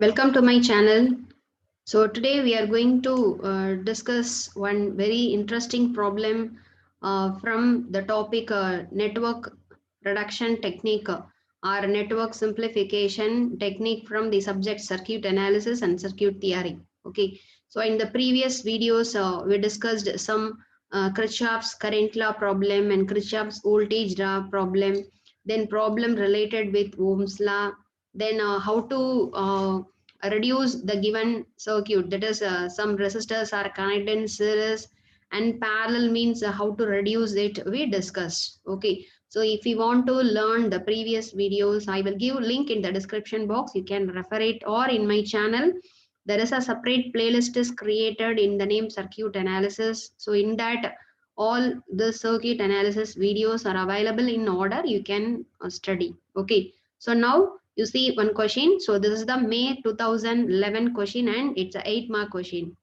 Welcome to my channel. So today we are going to discuss one very interesting problem from the topic network reduction technique or network simplification technique from the subject circuit analysis and circuit theory. Okay. So in the previous videos we discussed some Kirchhoff's current law problem and Kirchhoff's voltage law problem, then problem related with Ohm's law, then how to reduce the given circuit, that is some resistors are connected in series and parallel means how to reduce it we discussed. Okay, so if you want to learn the previous videos, I will give link in the description box, you can refer it, or in my channel there is a separate playlist is created in the name circuit analysis. So in that all the circuit analysis videos are available in order, you can study. Okay, so now you see one question. So this is the May 2011 question and it's a 8 mark question.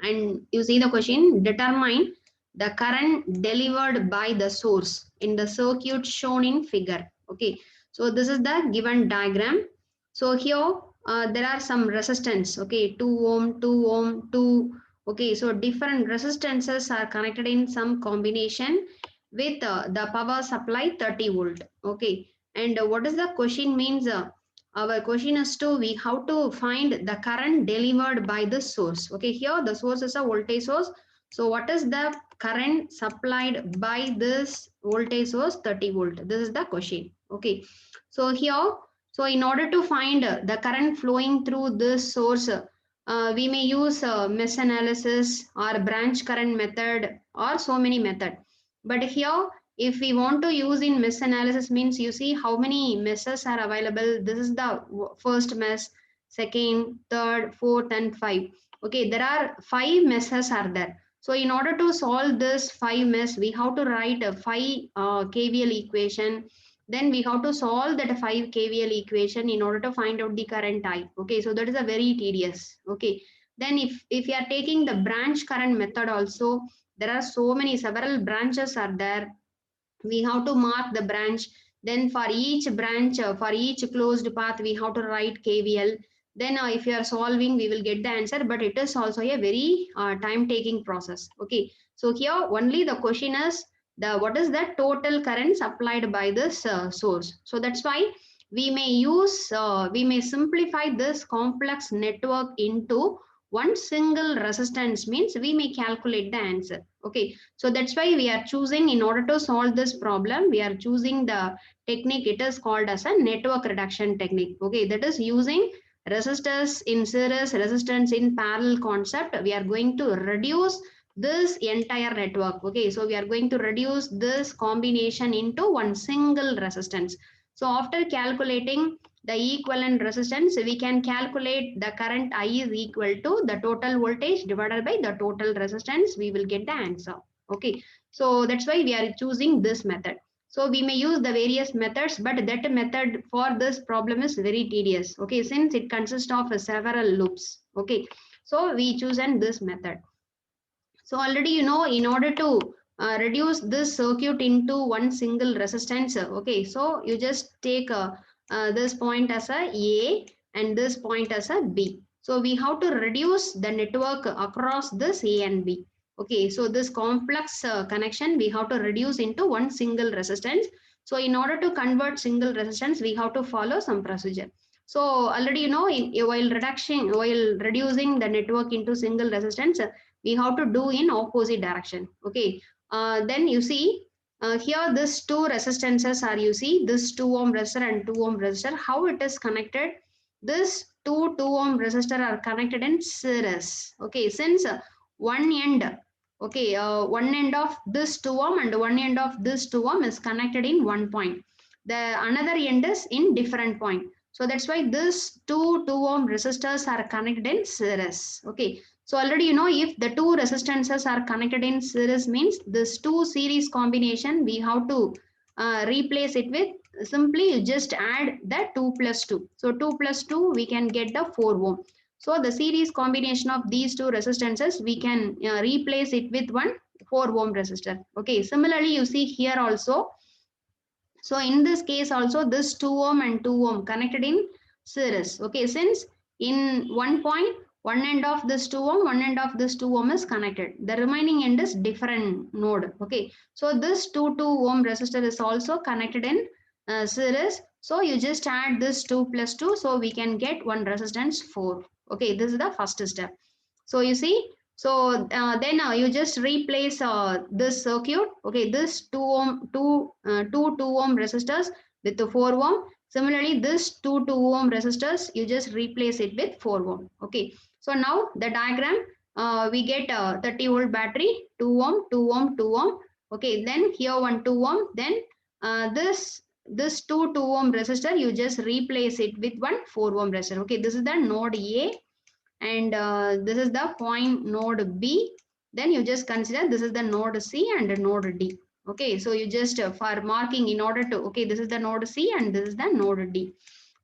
And you see the question, determine the current delivered by the source in the circuit shown in figure. Okay, so this is the given diagram. So here there are some resistance. Okay, 2 ohm, 2 ohm, 2. Okay, so different resistances are connected in some combination with the power supply 30 volt. Okay, and what is the question means? Our question is to we how to find the current delivered by the source. Okay, here the source is a voltage source. So what is the current supplied by this voltage source? 30 volt. This is the question. Okay, so here, so in order to find the current flowing through this source, we may use mesh analysis or branch current method or so many method. But here if we want to use in mesh analysis means, you see how many meshes are available. This is the first mesh, second, third, fourth and five. Okay, there are five meshes are there. So in order to solve this five mesh, we have to write a 5 kVL equation. Then we have to solve that 5 kVL equation in order to find out the current I. Okay, so that is a very tedious. Okay, then if you are taking the branch current method also, there are so many several branches are there. We have to mark the branch. Then for each branch, for each closed path, we have to write KVL. Then if you are solving, we will get the answer, but it is also a very time taking process. Okay, so here only the question is the what is the total current supplied by this source. So that's why we may simplify this complex network into one single resistance, means we may calculate the answer. Okay, so that's why we are choosing, in order to solve this problem, we are choosing the technique. It is called as a network reduction technique. Okay, that is using resistors in series, resistance in parallel concept. We are going to reduce this entire network. Okay, so we are going to reduce this combination into one single resistance. So after calculating the equivalent resistance, we can calculate the current I is equal to the total voltage divided by the total resistance. We will get the answer. Okay, so that's why we are choosing this method. So we may use the various methods, but that method for this problem is very tedious. Okay, since it consists of several loops. Okay, so we chosen this method. So already you know, in order to reduce this circuit into one single resistance, okay, so you just take this point as a and this point as a B. So we have to reduce the network across this A and B. Okay, so this complex connection we have to reduce into one single resistance. So in order to convert single resistance, we have to follow some procedure. So already you know, while reducing the network into single resistance, we have to do in opposite direction. Okay, then you see here this two resistances are, you see this 2 ohm resistor and 2 ohm resistor, how it is connected. This two ohm resistor are connected in series. Okay, since one end, okay, one end of this 2 ohm and one end of this 2 ohm is connected in one point, the another end is in different point. So that's why this two ohm resistors are connected in series. Okay, so already you know, if the two resistances are connected in series means this two series combination we have to replace it with, simply you just add the 2 plus 2. So 2 plus 2 we can get the 4 ohm. So the series combination of these two resistances we can replace it with one 4 ohm resistor. Okay, similarly you see here also. So in this case also this 2 ohm and 2 ohm connected in series. Okay, since In one point, one end of this 2 ohm, one end of this 2 ohm is connected. The remaining end is different node. Okay, so this 2 ohm resistor is also connected in series. So you just add this 2 plus 2, so we can get one resistance 4. Okay, this is the first step. So you see, so then you just replace this circuit. Okay, this 2 ohm, two 2 ohm resistors with the 4 ohm. Similarly, this 2 ohm resistors, you just replace it with 4 ohm. Okay, so now the diagram, we get 30 volt battery, 2 ohm, 2 ohm, 2 ohm. Okay, then here one 2 ohm, then this 2 ohm resistor, you just replace it with one 4 ohm resistor. Okay, this is the node A, and this is the point node B. Then you just consider this is the node C and node D. Okay, so you just for marking in order to, okay, this is the node C and this is the node D.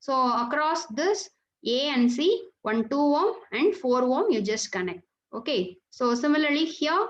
So across this A and C, one 2 ohm and 4 ohm you just connect. Okay, so similarly here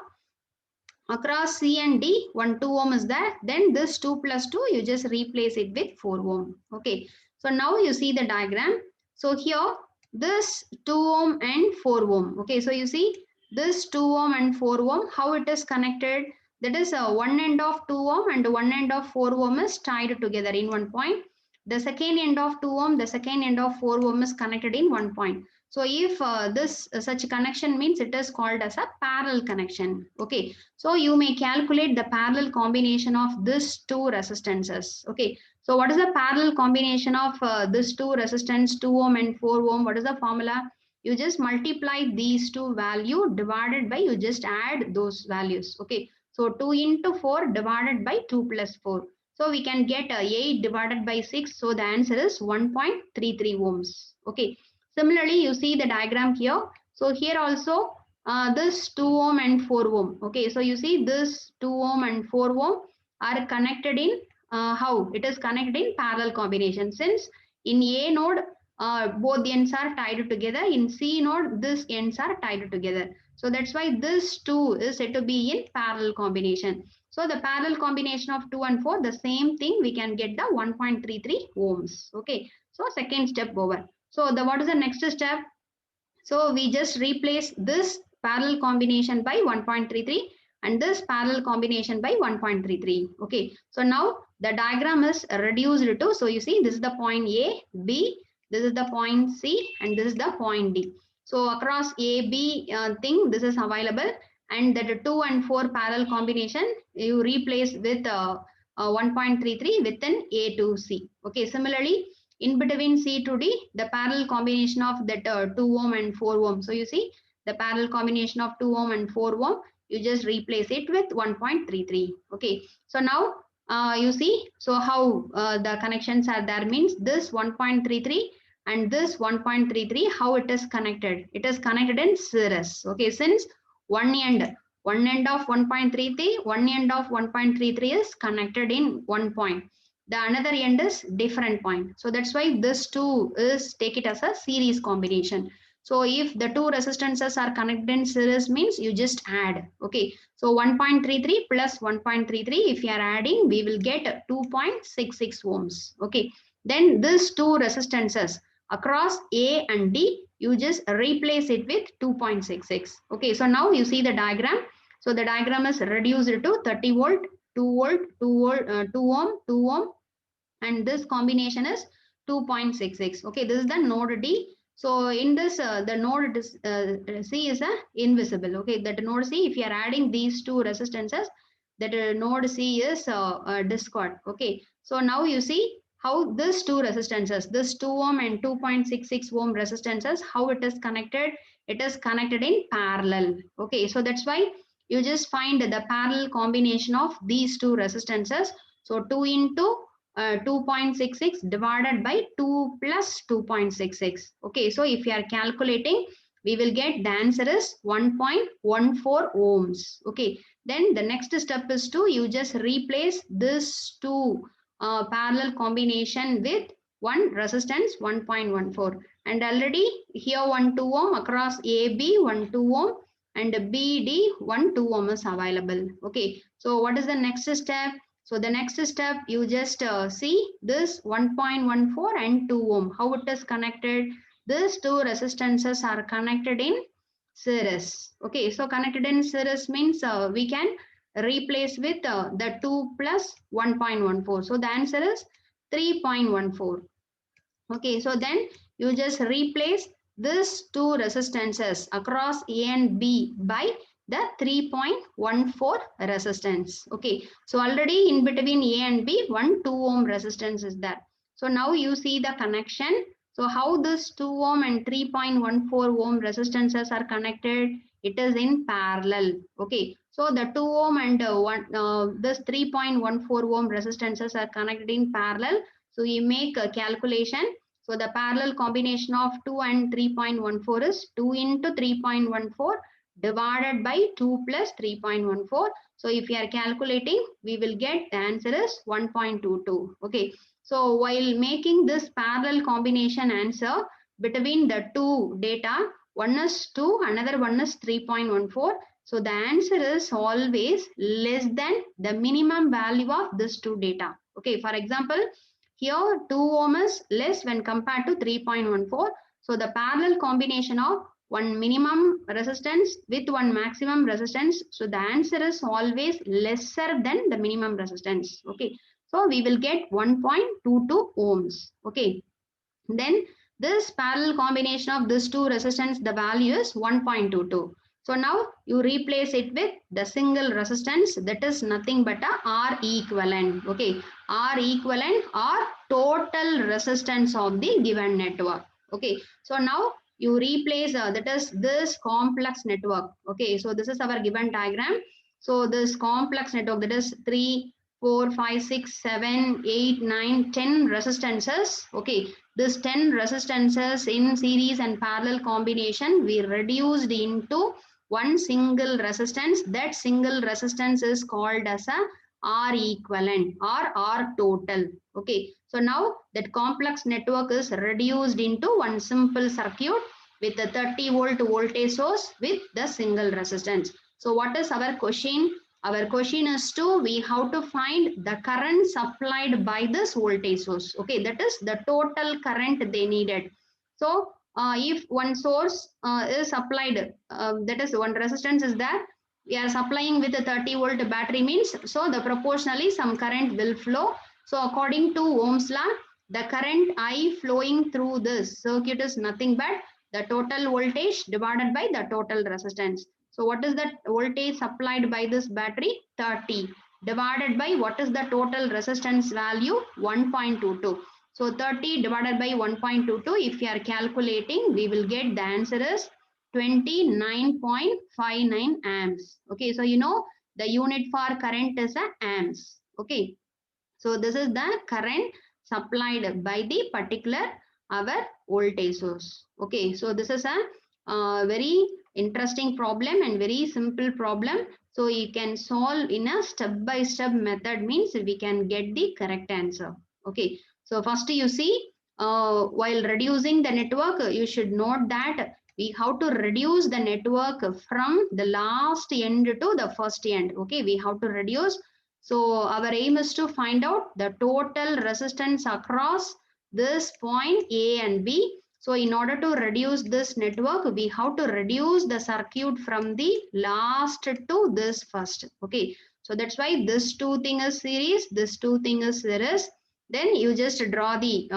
across C and D, one 2 ohm is there. Then this 2 plus 2, you just replace it with 4 ohm. Okay. So now you see the diagram. So here, this 2 ohm and 4 ohm. Okay. So you see this 2 ohm and 4 ohm, how it is connected. That is one end of 2 ohm and one end of 4 ohm is tied together in one point. The second end of 2 ohm, the second end of 4 ohm is connected in one point. So if this such connection means, it is called as a parallel connection. Okay, so you may calculate the parallel combination of these two resistances. Okay, so what is the parallel combination of this two resistance, 2 ohm and 4 ohm? What is the formula? You just multiply these two value divided by, you just add those values. Okay, so 2 into 4 divided by 2 plus 4. So we can get 8 divided by 6. So the answer is 1.33 ohms. Okay, similarly, you see the diagram here. So here also this 2 ohm and 4 ohm. Okay, so you see this 2 ohm and 4 ohm are connected in how? It is connected in parallel combination. Since in A node, both ends are tied together. In C node, these ends are tied together. So that's why this 2 is said to be in parallel combination. So the parallel combination of 2 and 4, the same thing, we can get the 1.33 ohms. Okay, so second step over. So the what is the next step? So we just replace this parallel combination by 1.33 and this parallel combination by 1.33. Okay, so now the diagram is reduced to, so you see this is the point A, B, this is the point C, and this is the point D. So across A, B thing, this is available, and that 2 and 4 parallel combination, you replace with 1.33 within A to C. Okay, similarly, in between C to D, the parallel combination of that 2 ohm and 4 ohm. So you see the parallel combination of 2 ohm and 4 ohm, you just replace it with 1.33. Okay, so now you see, so how the connections are there means this 1.33 and this 1.33, how it is connected. It is connected in series. Okay, since one end of 1.33, one end of 1.33 is connected in one point, the another end is different point. So that's why this two is, take it as a series combination. So if the two resistances are connected in series means, you just add. Okay, so 1.33 plus 1.33, if you are adding, we will get 2.66 ohms. Okay, then this two resistances across A and D, you just replace it with 2.66. Okay, so now you see the diagram. So the diagram is reduced to 30 volt, 2 volt, 2 volt, 2 ohm, 2 ohm, and this combination is 2.66. Okay, this is the node D. So in this, the node C is invisible. Okay, that node C, if you are adding these two resistances, that node C is discord. Okay, so now you see how this two resistances, this 2 ohm and 2.66 ohm resistances, how it is connected. It is connected in parallel. Okay, so that's why you just find the parallel combination of these two resistances. So 2 into 2.66 divided by 2 plus 2.66. Okay, so if you are calculating, we will get the answer is 1.14 ohms. Okay, then the next step is to, you just replace this two parallel combination with one resistance 1.14, and already here 1 2 ohm across AB 1 2 ohm and BD 1 2 ohm is available. Okay, so what is the next step? So the next step, you just see this 1.14 and 2 ohm, how it is connected. these two resistances are connected in series. Okay, so connected in series means we can replace with the 2 plus 1.14. So the answer is 3.14. Okay, so then you just replace these two resistances across A and B by the 3.14 resistance. Okay, so already in between A and B, 2 ohm resistance is there. So now you see the connection. So how this 2 ohm and 3.14 ohm resistances are connected? It is in parallel. Okay, so the 2 ohm and this 3.14 ohm resistances are connected in parallel. So you make a calculation. So the parallel combination of 2 and 3.14 is 2 into 3.14 divided by 2 plus 3.14. So if you are calculating, we will get the answer is 1.22. Okay. So while making this parallel combination answer between the two data, one is 2, another one is 3.14. So the answer is always less than the minimum value of this two data. Okay. For example, here 2 ohm is less when compared to 3.14. So the parallel combination of one minimum resistance with one maximum resistance. So the answer is always lesser than the minimum resistance. Okay. So we will get 1.22 ohms. Okay. Then this parallel combination of these two resistance, the value is 1.22. So now you replace it with the single resistance, that is nothing but a R equivalent. Okay, R equivalent or total resistance of the given network. Okay, so now you replace that is this complex network. Okay, so this is our given diagram. So this complex network, that is 3, 4, 5, 6, 7, 8, 9, 10 resistances. Okay, this 10 resistances in series and parallel combination we reduced into one single resistance. That single resistance is called as a R equivalent or R total. Okay, so now that complex network is reduced into one simple circuit with the 30-volt voltage source with the single resistance. So what is our question? Our question is to we have to find the current supplied by this voltage source. Okay, that is the total current they needed. So if one source is supplied, that is one resistance is there, we are supplying with a 30-volt battery means, so the proportionally some current will flow. So according to Ohm's law, the current I flowing through this circuit is nothing but the total voltage divided by the total resistance. So what is that voltage supplied by this battery? 30 divided by what is the total resistance value? 1.22. So 30 divided by 1.22, if you are calculating, we will get the answer is 29.59 amps. Okay, so you know the unit for current is a amps. Okay, so this is the current supplied by the particular our voltage source. Okay, so this is a very interesting problem and very simple problem. So you can solve in a step-by-step method means we can get the correct answer. Okay, so first you see while reducing the network, you should note that we have to reduce the network from the last end to the first end. Okay, we have to reduce. So our aim is to find out the total resistance across this point A and B. So in order to reduce this network, we have to reduce the circuit from the last to this first. Okay, so that's why this two thing is series, this two thing is series. Then you just draw the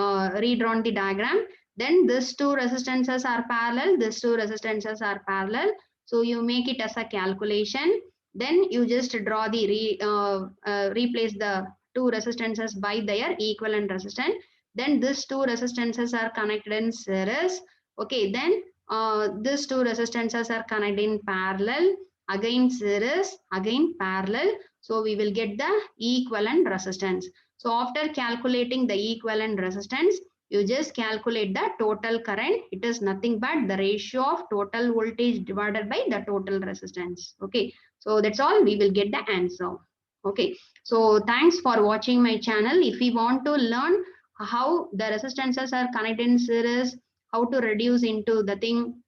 redrawn the diagram. Then these two resistances are parallel, these two resistances are parallel. So you make it as a calculation. Then you just draw the replace the two resistances by their equivalent resistance. Then these two resistances are connected in series. Okay, then these two resistances are connected in parallel, again series, again parallel. So we will get the equivalent resistance. So after calculating the equivalent resistance, you just calculate the total current. It is nothing but the ratio of total voltage divided by the total resistance. Okay, so that's all, we will get the answer. Okay, so thanks for watching my channel. If we want to learn how the resistances are connected in series, how to reduce into the thing,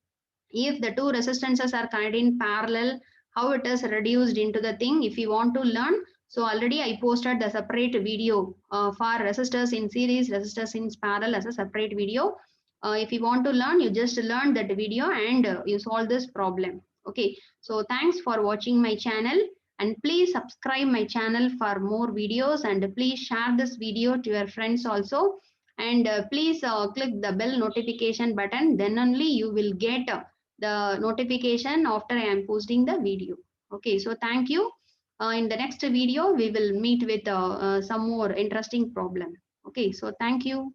if the two resistances are connected in parallel, how it is reduced into the thing, if you want to learn, so already I posted the separate video for resistors in series, resistors in parallel as a separate video. If you want to learn, you just learn that video and you solve this problem. Okay, so thanks for watching my channel, and please subscribe my channel for more videos, and please share this video to your friends also, and please click the bell notification button, then only you will get the notification after I am posting the video. Okay, so thank you. In the next video we will meet with some more interesting problem. Okay, so thank you.